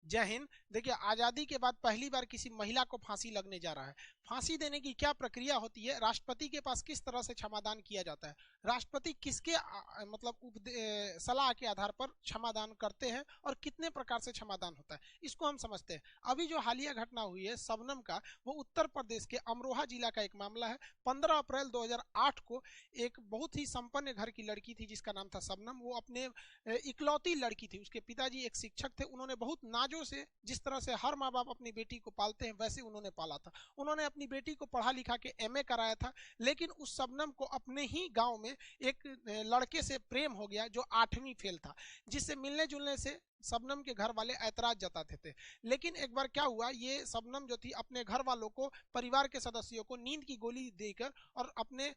जय हिंद। देखिए, आजादी के बाद पहली बार किसी महिला को फांसी लगने जा रहा है। फांसी देने की क्या प्रक्रिया होती है, राष्ट्रपति के पास किस तरह से क्षमादान किया जाता है, राष्ट्रपति किसके मतलब सलाह के आधार पर क्षमादान करते हैं और कितने प्रकार से क्षमादान होता है, इसको हम समझते हैं। अभी जो हालिया घटना हुई है शबनम का, वो उत्तर प्रदेश के अमरोहा जिला का एक मामला है। 15 अप्रैल 2008 को एक बहुत ही संपन्न घर की लड़की थी जिसका नाम था शबनम। वो अपने इकलौती लड़की थी, उसके पिताजी एक शिक्षक थे। उन्होंने बहुत नाजों से, जिस तरह से हर माँ बाप अपनी बेटी को पालते हैं, वैसे उन्होंने पाला था। उन्होंने अपनी बेटी को पढ़ा लिखा के एमए कराया था। लेकिन उस शबनम को अपने ही गांव में एक लड़के से प्रेम हो गया जो 8वीं फेल था, जिससे मिलने जुलने से शबनम के घर वाले ऐतराज जताते थे। लेकिन एक बार क्या हुआ, ये शबनम जो थी अपने घर वालों को, परिवार के सदस्यों को नींद की गोली देकर और अपने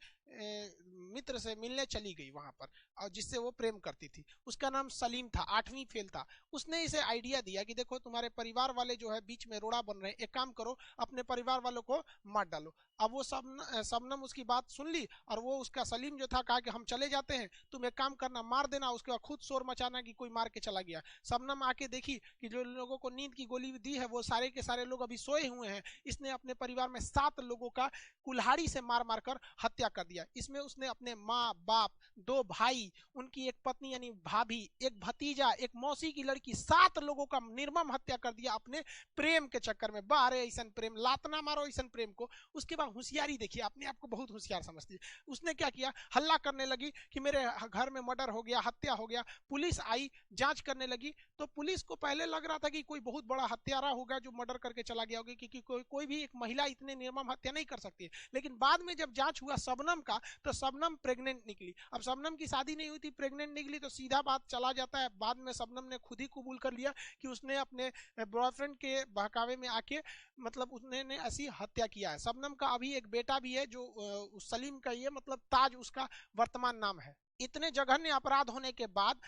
मित्र से मिलने चली गई वहां पर, और जिससे वो प्रेम करती थी। उसका नाम सलीम था, 8वीं फेल था। उसने इसे आइडिया दिया कि देखो तुम्हारे परिवार वाले जो है बीच में रोड़ा बन रहे हैं, एक काम करो अपने परिवार वालों को मार डालो। अब वो शबनम उसकी बात सुन ली और वो उसका सलीम जो था कहा कि हम चले जाते हैं, तुम एक काम करना मार देना, उसके बाद खुद शोर मचाना कि कोई मार के चला गया। शबनम आके देखी कि जो लोगों को नींद की गोली दी है वो सारे के सारे लोग अभी सोए हुए हैं। इसने अपने परिवार में 7 लोगों का कुल्हाड़ी से मार मार कर हत्या कर दिया। इसमें उसने अपने माँ बाप, 2 भाई, उनकी एक पत्नी यानी भाभी, एक भतीजा, एक मौसी की लड़की, 7 लोगों का निर्मम हत्या कर दिया अपने प्रेम के चक्कर में। बारे ऐसा प्रेम, लातना मारो ऐसा प्रेम को। उसके बाद होशियारी देखिए, अपने आप को बहुत होशियार समझती है। उसने क्या किया, हल्ला करने लगी कि मेरे घर में मर्डर हो गया, हत्या हो गया। पुलिस आई, जांच करने लगी। तो पुलिस को पहले लग रहा था कि कोई बहुत बड़ा हत्यारा होगा जो मर्डर करके चला गया होगा, क्योंकि कोई भी एक महिला इतने निर्मम हत्या नहीं कर सकती है। लेकिन बाद में जब जांच हुआ शबनम का, तो शबनम प्रेग्नेंट निकली। अब शबनम की शादी नहीं हुई थी, प्रेग्नेंट निकली तो सीधा बात चला जाता है। बाद में शबनम ने खुद ही कबूल कर लिया कि उसने अपने बॉयफ्रेंड के बहकावे में आके मतलब उसने ऐसी हत्या किया है। शबनम का अभी एक बेटा भी है जो सलीम का, ये मतलब ताज उसका वर्तमान नाम है। इतने जघन्य अपराध होने के बाद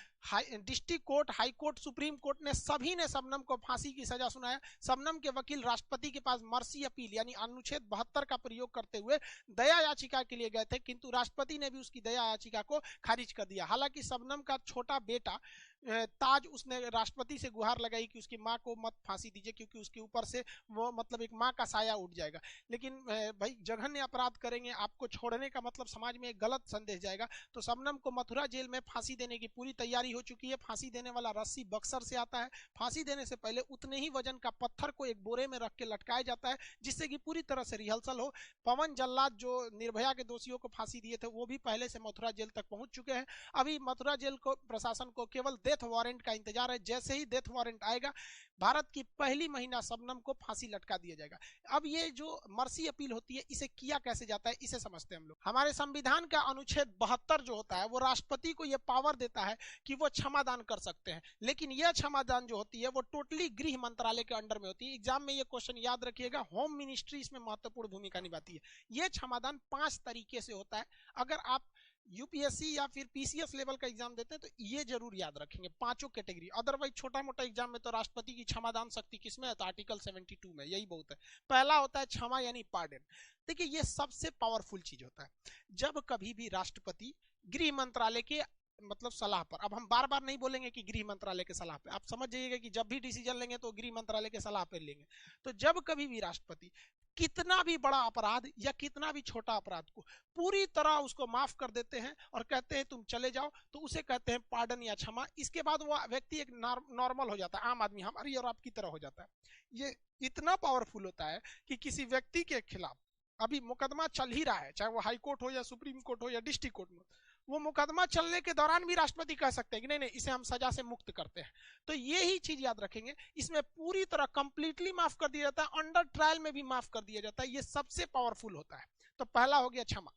district court, high court, supreme court ने सभी ने शबनम को फांसी की सजा सुनाया। शबनम के वकील राष्ट्रपति के पास मर्सी अपील यानी अनुच्छेद 72 का प्रयोग करते हुए दया याचिका के लिए गए थे, किंतु राष्ट्रपति ने भी उसकी दया याचिका को खारिज कर दिया। हालांकि शबनम का छोटा बेटा ताज, उसने राष्ट्रपति से गुहार लगाई कि उसकी मां को मत फांसी दीजिए, क्योंकि उसके ऊपर से वो मतलब एक मां का साया उठ जाएगा। लेकिन भाई जघन्य अपराध करेंगे, आपको छोड़ने का मतलब समाज में एक गलत संदेश जाएगा। तो शबनम को मथुरा जेल में फांसी देने की पूरी तैयारी हो चुकी है। फांसी देने वाला रस्सी बक्सर से आता है। फांसी देने से पहले उतने ही वजन का पत्थर को एक बोरे में रख के लटकाया जाता है, जिससे कि पूरी तरह से रिहर्सल हो। पवन जल्लाद जो निर्भया के दोषियों को फांसी दिए थे, वो भी पहले से मथुरा जेल तक पहुंच चुके हैं। अभी मथुरा जेल को, प्रशासन को केवल डेथ वारंट का इंतजार है। जैसे ही डेथ वारंट आएगा, भारत की पहली महिला शबनम को फांसी लटका दिया जाएगा। अब ये जो मर्सी अपील होती है, इसे किया कैसे जाता है, इसे समझते हैं हम लोग। हमारे संविधान का अनुच्छेद 72 जो होता है, वो राष्ट्रपति को यह पावर देता है कि वो क्षमादान कर सकते हैं। लेकिन यह क्षमादान जो होती है वो टोटली गृह मंत्रालय के अंडर में होती है। एग्जाम में ये क्वेश्चन याद रखिएगा, होम मिनिस्ट्री इसमें महत्वपूर्ण भूमिका निभाती है। यह क्षमादान 5 तरीके से होता है। अगर आप यूपीएससी या फिर पीसीएस लेवल का एग्जाम देते हैं तो ये जरूर याद रखेंगे, 5 कैटेगरी। अदरवाइज छोटा मोटा एग्जाम में तो राष्ट्रपति की क्षमादान शक्ति किसमें है, तो आर्टिकल 72 में, यही बहुत है। पहला होता है क्षमा यानी पार्डन। देखिए, ये सबसे पावरफुल चीज होता है। जब कभी भी राष्ट्रपति गृह मंत्रालय के मतलब सलाह पर, अब हम बार बार नहीं बोलेंगे कि गृह मंत्रालय के सलाह पे, आप समझ जाइएगा कि जब भी डिसीजन लेंगे तो गृह मंत्रालय के सलाह पर लेंगे। तो जब कभी भी राष्ट्रपति कितना भी बड़ा अपराध या कितना भी छोटा अपराध को पूरी तरह उसको माफ कर देते हैं और कहते हैं तुम चले जाओ, तो उसे कहते हैं पार्डन या क्षमा। इसके बाद वो व्यक्ति एक नॉर्मल हो जाता है, आम आदमी हमारी और आपकी तरह हो जाता है। ये इतना पावरफुल होता है कि किसी व्यक्ति के खिलाफ अभी मुकदमा चल ही रहा है, चाहे वो हाई कोर्ट हो या सुप्रीम कोर्ट हो या डिस्ट्रिक्ट कोर्ट में, वो मुकदमा चलने के दौरान भी राष्ट्रपति कह सकते हैं कि नहीं नहीं, इसे हम सजा से मुक्त करते हैं। तो ये ही चीज याद रखेंगे, इसमें पूरी तरह कंप्लीटली माफ कर दिया जाता है, अंडर ट्रायल में भी माफ कर दिया जाता है। ये सबसे पावरफुल होता है। तो पहला हो गया क्षमा।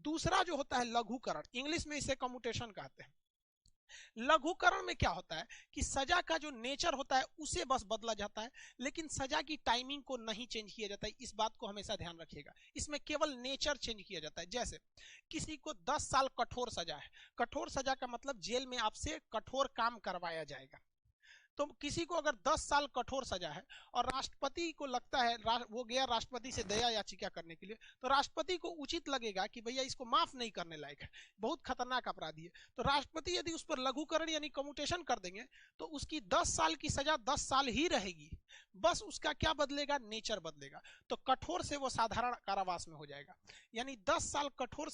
दूसरा जो होता है लघुकरण, इंग्लिश में इसे कम्यूटेशन कहते हैं। लघुकरण में क्या होता है कि सजा का जो नेचर होता है उसे बस बदला जाता है, लेकिन सजा की टाइमिंग को नहीं चेंज किया जाता है। इस बात को हमेशा ध्यान रखिएगा, इसमें केवल नेचर चेंज किया जाता है। जैसे किसी को 10 साल कठोर सजा है, कठोर सजा का मतलब जेल में आपसे कठोर काम करवाया जाएगा। तो किसी को अगर 10 साल कठोर सजा है और राष्ट्रपति को लगता है, वो गया राष्ट्रपति से दया याचिका करने के लिए, तो राष्ट्रपति को उचित लगेगा कि भैया इसको माफ नहीं करने लायक है, बहुत खतरनाक अपराधी है, तो राष्ट्रपति यदि उस पर लघुकरण यानी कम्यूटेशन कर देंगे तो उसकी 10 साल की सजा 10 साल ही रहेगी, बस उसका क्या बदलेगा, नेचर बदलेगा। तो कठोर से वो साधारण कारावास में हो जाएगा, यानी 10 साल कठोर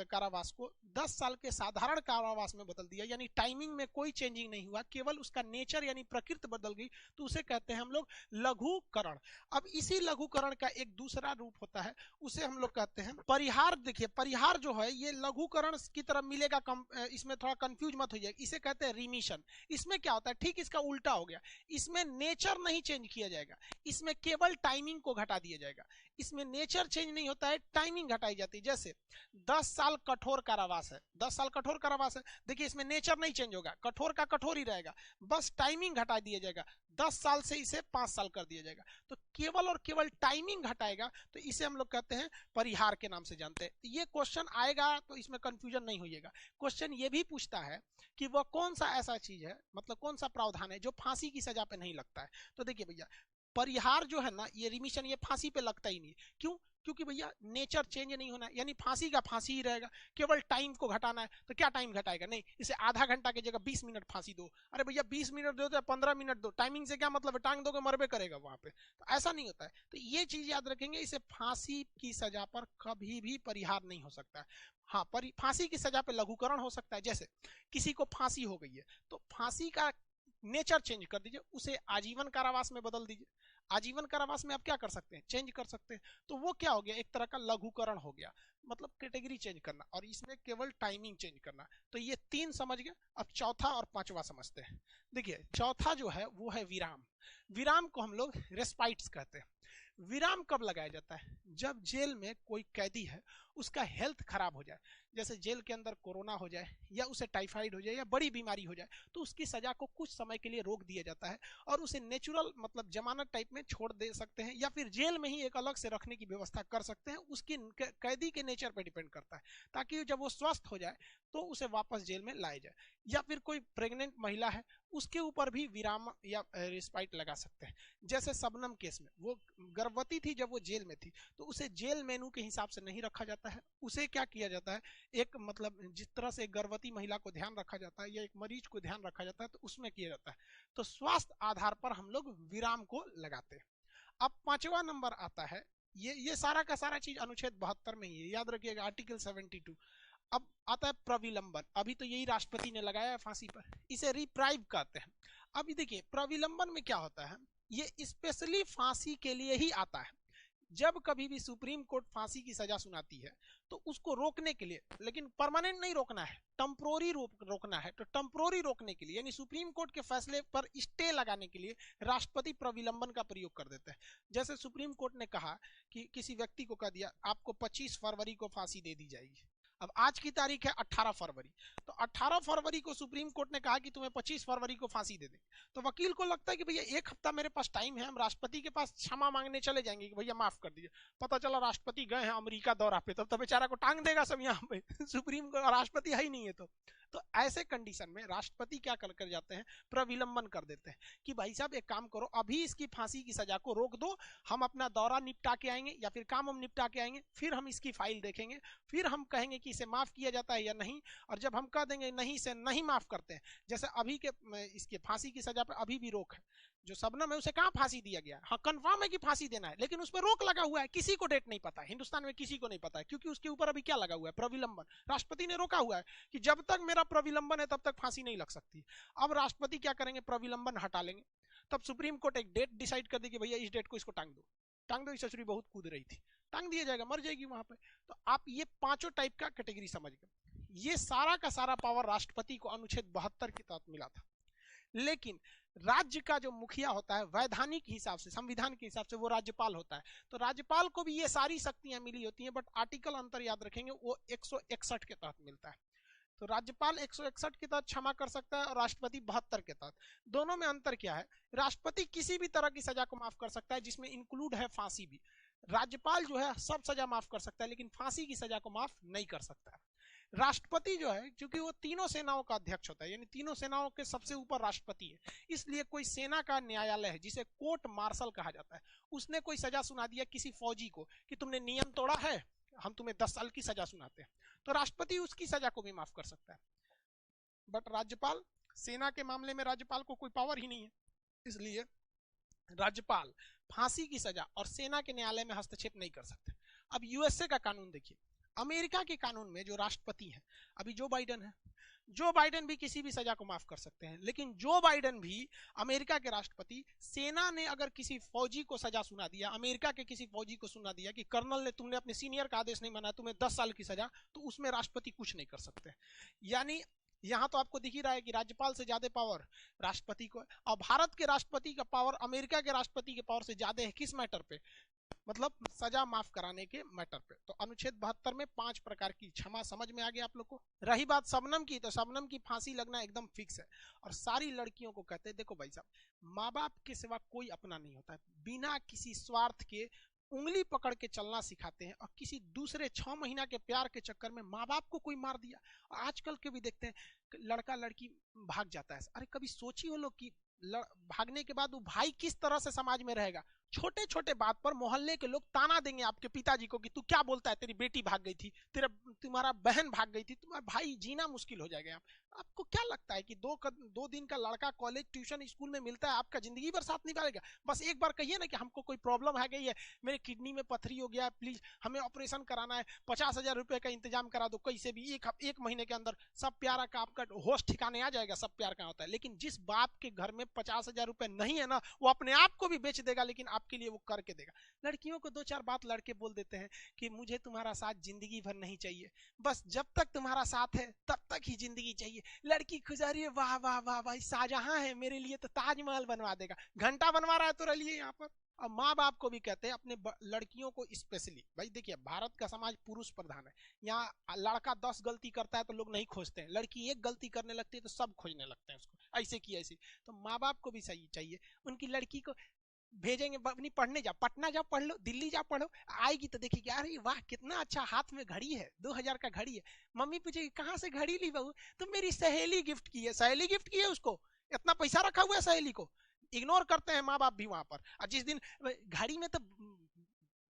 कारावास को 10 साल के साधारण कारावास में बदल दिया, यानी टाइमिंग में कोई चेंजिंग नहीं हुआ, केवल उसका नेचर यानी प्रकृति बदल गई, तो उसे कहते हैं हम लोग लघुकरण। अब इसी लघुकरण का एक दूसरा रूप होता है, उसे हम लोग कहते हैं परिहार। देखिए परिहार जो है ये लघुकरण की तरफ मिलेगा, इसमें थोड़ा कंफ्यूज मत हो जाएगा, इसे कहते हैं रिमिशन। इसमें क्या होता है, ठीक इसका उल्टा हो गया, इसमें नेचर नहीं चेंज किया जाएगा, इसमें केवल टाइमिंग को घटा दिया जाएगा। इसमें नेचर चेंज नहीं होता है, टाइमिंग घटाई जाती है। जैसे 10 साल कठोर कारावास है, 10 साल कठोर कारावास है, देखिए इसमें नेचर नहीं चेंज होगा, कठोर का कठोर ही रहेगा, बस टाइमिंग घटा दिया जाएगा, 10 साल से इसे 5 साल कर दिया जाएगा, तो केवल और केवल टाइमिंग घटाएगा, तो इसे हम लोग कहते हैं परिहार के नाम से जानते हैं। ये क्वेश्चन आएगा तो इसमें कंफ्यूजन नहीं होइएगा। क्वेश्चन ये भी पूछता है कि वह कौन सा ऐसा चीज है, मतलब कौन सा प्रावधान है जो फांसी की सजा पे नहीं लगता है। तो देखिए भैया परिहार जो है ना, ये रिमिशन, ये फांसी पे लगता ही नहीं। क्यों? क्योंकि भैया नेचर चेंज नहीं होना है, यानी फांसी का फांसी ही रहेगा, केवल टाइम को घटाना है। तो क्या टाइम घटाएगा, नहीं, इसे आधा घंटा की जगह 20 मिनट फांसी दो। अरे भैया 20 मिनट दो तो 15 मिनट दो, टाइमिंग से क्या मतलब है, टांग दोगे मरबे करेगा वहां पे, तो ऐसा नहीं होता है। तो ये चीज याद रखेंगे, इसे फांसी की सजा पर कभी भी परिहार नहीं हो सकता है। हाँ, फांसी की सजा पे लघुकरण हो सकता है। जैसे किसी को फांसी हो गई है तो फांसी का नेचर चेंज कर दीजिए, उसे आजीवन कारावास में बदल दीजिए। आजीवन कारावास में आप क्या कर सकते हैं, चेंज कर सकते हैं, तो वो क्या हो गया, एक तरह का लघुकरण हो गया, मतलब कैटेगरी चेंज करना, और इसमें केवल टाइमिंग चेंज करना। तो ये 3 समझ गए। अब चौथा और 5वां समझते हैं। देखिए चौथा जो है वो है विराम। विराम को हम लोग रेस्पाइट्स कहते हैं। विराम कब लगाया जाता है, जब जेल में कोई कैदी है उसका हेल्थ खराब हो जाए, जैसे जेल के अंदर कोरोना हो जाए या उसे टाइफाइड हो जाए या बड़ी बीमारी हो जाए, तो उसकी सजा को कुछ समय के लिए रोक दिया जाता है और उसे नेचुरल मतलब जमानत टाइप में छोड़ दे सकते हैं, या फिर जेल में ही एक अलग से रखने की व्यवस्था कर सकते हैं। उसकी कैदी के नेचर पर डिपेंड करता है, ताकि जब वो स्वस्थ हो जाए तो उसे वापस जेल में लाया जाए। या फिर कोई प्रेग्नेंट महिला है उसके ऊपर भी विराम या रिस्पाइट लगा सकते हैं। जैसे शबनम केस में वो गर्भवती थी, जब वो जेल में थी तो उसे जेल मेनू के हिसाब से नहीं रखा जाता है। उसे क्या किया जाता है, एक मतलब जिस तरह से गर्भवती महिला को ध्यान रखा जाता है या एक मरीज को ध्यान रखा जाता है, तो उसमें किया जाता है। तो स्वास्थ्य आधार पर हम लोग विराम को लगाते हैं। अब 5वां नंबर आता है, ये सारा का सारा चीज अनुच्छेद 72 में ही है, याद रखिएगा, आर्टिकल 72। अब आता है प्रविलंबन। अभी तो यही राष्ट्रपति ने लगाया है फांसी पर, इसे रिप्राइव कहते हैं। अभी देखिए प्रविलंबन में क्या होता है, ये स्पेशली फांसी के लिए ही आता है। जब कभी भी सुप्रीम कोर्ट फांसी की सजा सुनाती है तो उसको रोकने के लिए, लेकिन परमानेंट नहीं रोकना है, टेम्पोररी रोकना है, तो टेम्पोररी रोकने के लिए यानी सुप्रीम कोर्ट के फैसले पर स्टे लगाने के लिए राष्ट्रपति प्रविलंबन का प्रयोग कर देते हैं। जैसे सुप्रीम कोर्ट ने कहा कि किसी व्यक्ति को कह दिया आपको 25 फरवरी को फांसी दे दी जाएगी। अब आज की तारीख है 18 फरवरी, तो 18 फरवरी को सुप्रीम कोर्ट ने कहा कि तुम्हें 25 फरवरी को फांसी दे देंगे। तो वकील को लगता है कि भैया 1 हफ्ता मेरे पास टाइम है, हम राष्ट्रपति के पास क्षमा मांगने चले जाएंगे कि भैया माफ कर दीजिए। पता चला राष्ट्रपति गए हैं अमेरिका दौरा पे, तब तो बेचारा को टांग देगा सब यहाँ पे सुप्रीम कोर्ट, राष्ट्रपति है ही नहीं है। तो ऐसे कंडीशन में राष्ट्रपति क्या कर जाते हैं, प्रविलंबन कर देते हैं कि भाई साहब एक काम करो, अभी इसकी फांसी की सजा को रोक दो, हम अपना दौरा निपटा के आएंगे या फिर काम हम निपटा के आएंगे, फिर हम इसकी फाइल देखेंगे, फिर हम कहेंगे कि इसे माफ किया जाता है या नहीं। और जब हम कह देंगे नहीं से नहीं माफ करते हैं, जैसे अभी के इसके फांसी की सजा पर अभी भी रोक है, जो शबनम है उसे कहां फांसी दिया गया, हाँ कंफर्म है कि फांसी देना है, लेकिन उस पर रोक लगा हुआ है, किसी को डेट नहीं पता है, हिंदुस्तान में किसी को नहीं पता है, क्योंकि उसके ऊपर अभी क्या लगा हुआ है, प्रविलंबन। राष्ट्रपति ने रोका हुआ है कि जब तक मेरा प्रविलंबन है तब तक फांसी नहीं लग सकती। अब राष्ट्रपति क्या करेंगे, प्रविलंबन हटा लेंगे, तब सुप्रीम कोर्ट एक डेट डिसाइड कर देगी, भैया इस डेट को इसको टांग दो, इस ससुरी बहुत कूद रही थी, टांग दिया जाएगा, मर जाएगी वहां पे। तो आप ये 5 टाइप का कैटेगरी समझ गए। ये सारा का सारा पावर राष्ट्रपति को अनुच्छेद 72 के तहत मिला था। लेकिन राज्य का जो मुखिया होता है वैधानिक हिसाब से, संविधान के हिसाब से वो राज्यपाल होता है, तो राज्यपाल को भी ये सारी शक्तियां मिली होती हैं, बट आर्टिकल अंतर याद रखेंगे, वो 161 के तहत मिलता है। तो राज्यपाल 161 के तहत क्षमा कर सकता है और राष्ट्रपति 72 के तहत। दोनों में अंतर क्या है, राष्ट्रपति किसी भी तरह की सजा को माफ कर सकता है जिसमें इंक्लूड है फांसी भी। राज्यपाल जो है सब सजा माफ कर सकता है, लेकिन फांसी की सजा को माफ नहीं कर सकता है। राष्ट्रपति जो है, क्योंकि वो तीनों सेनाओं का अध्यक्ष होता है, यानी तीनों सेनाओं के सबसे ऊपर राष्ट्रपति है, इसलिए कोई सेना का न्यायालय है जिसे कोर्ट मार्शल कहा जाता है, उसने कोई सजा सुना दिया किसी फौजी को कि तुमने नियम तोड़ा है, हम तुम्हें 10 साल की सजा सुनाते हैं, तो राष्ट्रपति उसकी सजा को भी माफ कर सकता है। बट राज्यपाल, सेना के मामले में राज्यपाल को कोई पावर ही नहीं है, इसलिए राज्यपाल फांसी की सजा और सेना के न्यायालय में हस्तक्षेप नहीं कर सकते। अब यूएसए का कानून देखिए, अमेरिका के कानून में जो राष्ट्रपति है, अभी जो बाइडेन है, जो बाइडेन भी किसी भी सजा को माफ कर सकते हैं, लेकिन जो बाइडेन भी अमेरिका के राष्ट्रपति, सेना ने अगर किसी फौजी को सजा सुना दिया, अमेरिका के किसी फौजी को सुना दिया कि कर्नल ने, तुमने अपने सीनियर का आदेश नहीं माना, तुम्हें 10 साल की सजा, तो उसमें राष्ट्रपति कुछ नहीं कर सकते। यानी यहां तो आपको दिख ही रहा है कि राज्यपाल से ज्यादा पावर राष्ट्रपति को है, और भारत के राष्ट्रपति का पावर अमेरिका के राष्ट्रपति के पावर से ज्यादा है। किस मैटर पे? मतलब सजा माफ कराने के मैटर पे। तो अनुच्छेद 72 में 5 प्रकार की क्षमा समझ में आ गया आप लोग को। रही बात शबनम की, तो शबनम की फांसी लगना एकदम फिक्स है, और सारी लड़कियों को कहते हैं देखो भाई साहब, माँ बाप के सिवा कोई अपना नहीं होता है, बिना किसी स्वार्थ के उंगली पकड़ के चलना सिखाते हैं, और किसी दूसरे 6 महीना के प्यार के चक्कर में माँ बाप को कोई मार दिया। और आजकल के भी देखते हैं लड़का लड़की भाग जाता है, अरे कभी सोची हो लोग कि भागने के बाद वो भाई किस तरह से समाज में रहेगा? छोटे छोटे बात पर मोहल्ले के लोग ताना देंगे आपके पिताजी को कि तू क्या बोलता है, तेरी बेटी भाग गई थी, तुम्हारा बहन भाग गई थी, तुम्हारा भाई जीना मुश्किल हो जाएगा। आपको क्या लगता है कि दो दिन का लड़का कॉलेज ट्यूशन स्कूल में मिलता है, आपका जिंदगी भर साथ नहीं पाएगा? बस एक बार कहिए ना कि हमको कोई प्रॉब्लम है गई है, मेरे किडनी में पथरी हो गया है, प्लीज हमें ऑपरेशन कराना है, 50,000 रुपए का इंतजाम करा दो, कैसे भी एक महीने के अंदर सब प्यारा का आपका होश ठिकाने आ जाएगा, सब प्यार का होता है। लेकिन जिस बाप के घर में 50,000 रुपए नहीं है ना, वो अपने आप को भी बेच देगा, लेकिन आपके लिए वो करके देगा। लड़कियों को 2-4 बात लड़के बोल देते हैं कि मुझे तुम्हारा साथ जिंदगी भर नहीं चाहिए, बस जब तक तुम्हारा साथ है तब तक ही जिंदगी चाहिए। लड़की खुजा रही है, वाह वाह वाह भाई शाहजहां है मेरे लिए, तो ताजमहल बनवा देगा, घंटा बनवा रहा है तो रहिए यहाँ पर। और माँ बाप को भी कहते हैं अपने लड़कियों को स्पेशली, भाई देखिए भारत का समाज पुरुष प्रधान है, यहाँ लड़का 10 गलती करता है तो लोग नहीं खोजते हैं, लड़की एक गलती करने लगती है तो सब खोजने लगते हैं उसको, ऐसे की ऐसी। तो माँ बाप को भी सही चाहिए, उनकी लड़की को भेजेंगे अपनी पढ़ने, जा पटना जा पढ़ लो, दिल्ली जा पढ़ो, आएगी तो देखिए अरे वाह कितना अच्छा, हाथ में घड़ी है, 2000 का घड़ी है, मम्मी पूछेगी कहाँ से घड़ी ली बहू, तो मेरी सहेली गिफ्ट की है। सहेली गिफ्ट की है उसको, इतना पैसा रखा हुआ है सहेली को। इग्नोर करते हैं माँ बाप भी वहां पर। और जिस दिन घड़ी में तो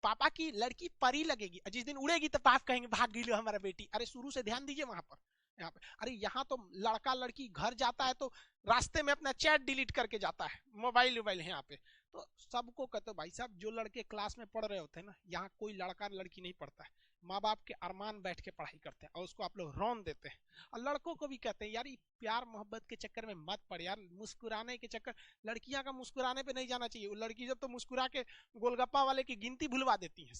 पापा की लड़की परी लगेगी, जिस दिन उड़ेगी तो पाप कहेंगे भाग गई हमारा बेटी। अरे शुरू से ध्यान दीजिए वहां पर, यहाँ पे। अरे यहाँ तो लड़का लड़की घर जाता है तो रास्ते में अपना चैट डिलीट करके जाता है, मोबाइल वोबाइल है यहाँ पे। तो सबको कहते भाई साहब, जो लड़के क्लास में पढ़ रहे होते हैं ना, यहाँ कोई लड़का लड़की नहीं पढ़ता है, माँ बाप के अरमान बैठ के पढ़ाई करते हैं, और उसको आप लोग रौन देते हैं। और लड़कों को भी कहते हैं यार प्यार मोहब्बत के चक्कर में मत पड़ यार, मुस्कुराने के चक्कर, लड़कियां का मुस्कुराने पे नहीं जाना चाहिए। वो लड़की जब तो मुस्कुरा के गोलगप्पा वाले की गिनती भुलवा देती है,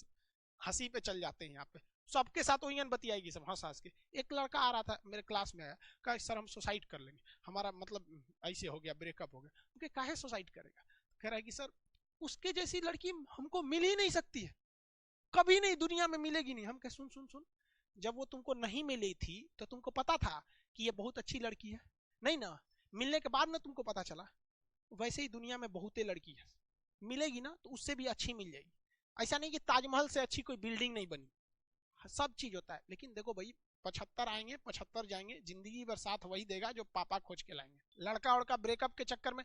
हंसी पे चल जाते हैं यहाँ पे, सबके साथ वही बतियाएगी सब हंस हंस के। एक लड़का आ रहा था मेरे क्लास में, आया कहा सर हम सुसाइड कर लेंगे, हमारा मतलब ऐसे हो गया, ब्रेकअप हो गया। क्योंकि काहे सुसाइड करेगा? कह रहा है कि सर उसके जैसी लड़की हमको मिल ही नहीं सकती है, कभी नहीं, दुनिया में मिलेगी नहीं। हम कह सुन सुन सुन, जब वो तुमको नहीं मिली थी तो तुमको पता था कि ये बहुत अच्छी लड़की है? नहीं ना, मिलने के बाद ना तुमको पता चला। वैसे ही दुनिया में बहुते लड़की है, मिलेगी ना तो उससे भी अच्छी मिल जाएगी। ऐसा नहीं कि ताजमहल से अच्छी कोई बिल्डिंग नहीं बनी, सब चीज होता है। लेकिन देखो भाई 75 आएंगे 75 जाएंगे, जिंदगी भर साथ वही देगा जो पापा खोज के लाएंगे। लड़का उड़का ब्रेकअप के चक्कर में,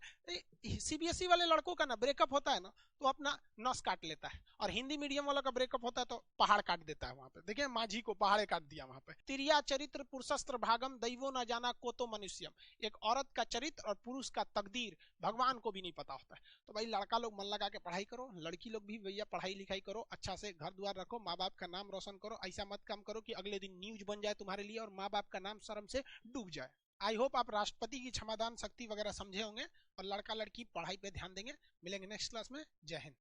सीबीएसई वाले लड़कों का ना ब्रेकअप होता है ना तो अपना नस काट लेता है, और हिंदी मीडियम वालों का ब्रेकअप होता है तो पहाड़ काट देता है। वहां पे देखिए माझी को पहाड़े काट दिया वहां पे। तिरिया चरित्र पुरुषस्त्र भागम दैवो न जाना को तो मनुष्यम, एक औरत का चरित्र और पुरुष का तकदीर भगवान को भी नहीं पता होता है। तो भाई लड़का लोग मन लगा के पढ़ाई करो, लड़की लोग भी भैया पढ़ाई लिखाई करो, अच्छा से घर द्वार रखो, माँ बाप का नाम रोशन करो। ऐसा मत काम करो कि अगले दिन न्यूज बन जाए तुम्हारे लिए और माँ बाप का नाम शर्म से डूब जाए। आई होप आप राष्ट्रपति की क्षमादान शक्ति वगैरह समझे होंगे और लड़का लड़की पढ़ाई पे ध्यान देंगे। मिलेंगे नेक्स्ट क्लास में। जय हिंद।